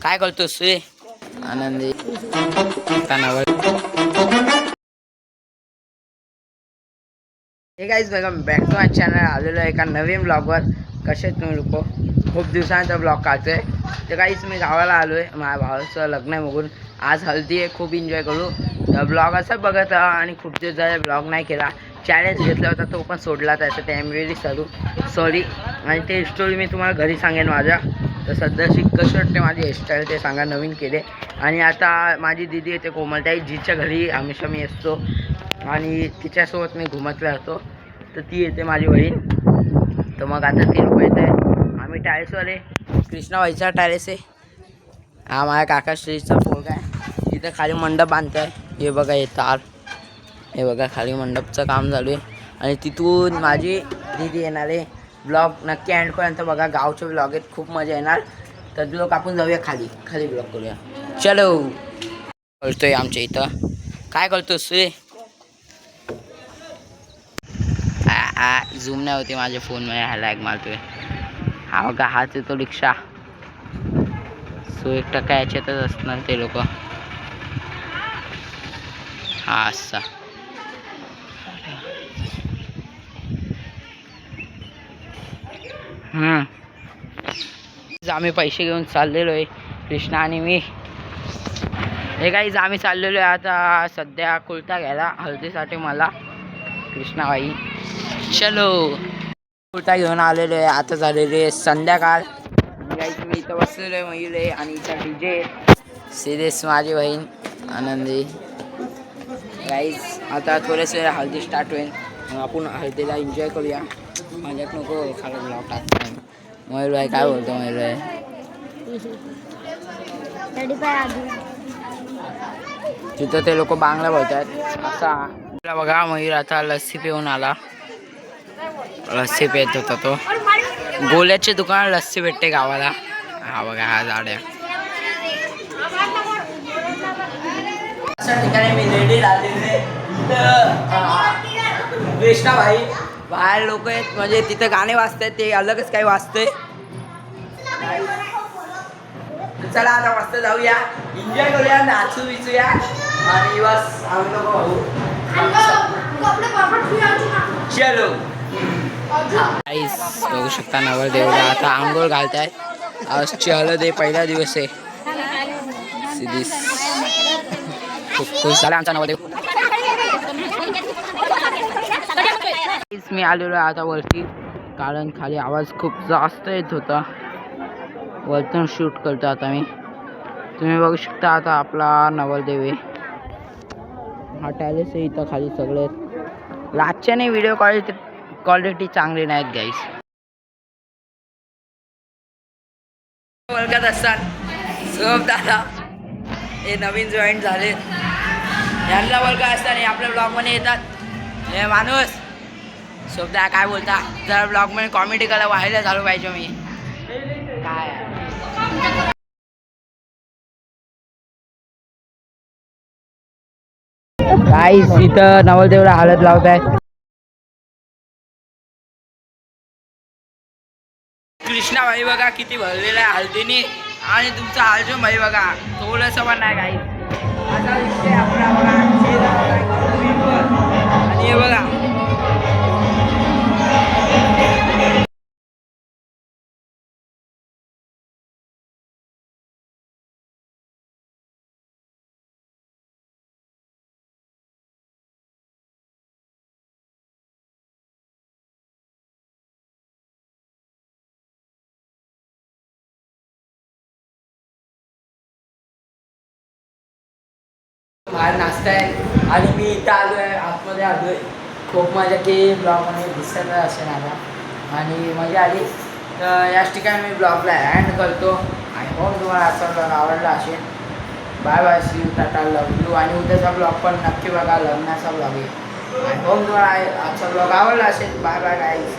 काय करतोस रे? आनंदी hey guys welcome back to my channel. आलेलो आहे एका नवीन ब्लॉगवर. कसे तुम्ही लोक? खूप दिवसांचा ब्लॉग काढतोय. तर काहीच मी गावाला आलो आहे, माझ्या भावाचं लग्न आहे बघून. आज हल्दी आहे, खूप एन्जॉय करू. तर ब्लॉग असं बघत आणि खूप दिवस झाले ब्लॉग नाही केला. चॅलेंज घेतला होता तो पण सोडला, त्याचं ते सॉरी. आणि ते स्टोरी मी तुम्हाला घरी सांगेन माझ्या. तर सध्याची कशी वाटते माझी हेअरस्टाईल ते सांगा, नवीन केले. आणि आता माझी दिदी येते कोमलताई, जिच्या घरी हमेशा मी असतो आणि तिच्यासोबत मी घुमत राहतो. तर ती येते माझी बहीण. तर मग आता ती लोक येत आहे. आम्ही टायल्सवाले, कृष्णाबाईचा टायल्स आहे. हा माझ्या काकाश्रीचा पोरगा आहे. तिथं खाली मंडप बांधत आहे. हे बघा हे तार, हे बघा खाली मंडपचं काम चालू आहे. आणि तिथून माझी दीदी येणार आहे. ब्लॉग नक्की एंडपर्यंत बघा, गावचे ब्लॉग आहेत, खूप मजा येणार. तर लोक आपण जाऊया खाली खाली ब्लॉग करूया. चलो. करतोय आमच्या इथं. काय करतोस रे? झूम नाही होते माझ्या फोनमध्ये, हा लॅग मारतोय. हा बघा हाच येतो रिक्षा. सो 1% याच्यातच असणार ते लोक. हा असा आम्ही पैसे घेऊन चाललेलो आहे, कृष्णा आणि मी. हे काहीच आम्ही चाललेलो आहे आता सध्या कुर्ता घ्यायला हळदीसाठी मला, कृष्णाबाई. चलो. कुर्ता घेऊन आलेलो आहे. आता झालेली आहे संध्याकाळ. मी इथं बसलेलो आहे, मयूर आहे आणि इथं डीजे सिद्धेश माझी बहीण आनंदी. गाईज आता थोडेच वेळ हळदी स्टार्ट होईल, मग आपण हळदीला एन्जॉय करूया. माझ्यात नको खाली ब्लॉग टाकतो. मयूर भाई काय बोलतो? मयूर भाई तिथं ते लोक बांगला बोलतात. असा बघा, मयूर आता लस्सी पिऊन आला. लस्सी पेत होता तो. गोल्याचे दुकान लस्सी भेटते गावाला. हा बघा हा झाड आहे. अशा ठिकाणी मी रेडी झालेले. कृष्णा भाई बाहेर लोक आहेत, म्हणजे तिथं गाणे वाजतात, ते अलगच काही वाजतंय. चला आता मस्त जाऊया, एन्जॉय करूया, नाचू बिचूया आणि बस आम्ही लोक भाऊ. चलो. बघू शकता नवरदेवला आता आंघोळ घालतायत. आजची हळद आहे, पहिला दिवस आहे. सिद्धीस खूप खुश झाला आमचा नवरदेव. मी आलेलो आहे आता वरती, कारण खाली आवाज खूप जास्त येत होता. वरतून शूट करतो आता मी. तुम्ही बघू शकता आता आपला नवरदेव आहे. हा टॅलेस आहे इथं खाली सगळे. रातच्या नाही व्हिडिओ क्वालिटी चांगली नाहीत गाईस. ओळखत असतात सोब दादा, हे नवीन जॉईन झाले. यांना ओळखत असतात आणि आपल्या ब्लॉगमध्ये येतात. हे माणूस सोबदा काय बोलता? जरा ब्लॉगमध्ये कॉमेडी करायला व्हायला झालो पाहिजे मी. काय गाईस इथं नवरदेवला हळद लावतायत. कृष्णाबाई बघा किती भरलेला आहे हळदीने. आणि तुमचा अर्जुन भाई बघा थोडंसं पण नाही गाईस. असा विषय आपला बघा. आणि हे बघा बाहेर नाश्ता आहे आणि मी इथं आलो आहे, आतमध्ये आलो आहे. खूप मजा केली ब्लॉगमध्ये, दिसत असेल आता आणि मजा आली. तर याच ठिकाणी मी ब्लॉगला एंड करतो. आय होप तुम्हाला आजचा ब्लॉग आवडला असेल. Bye bye, see you, tata, love you. आणि उद्याचा ब्लॉग पण नक्की बघा, लग्नाचा ब्लॉग आहे. आय होप तुम्हाला आजचा ब्लॉग आवडला असेल. Bye bye guys.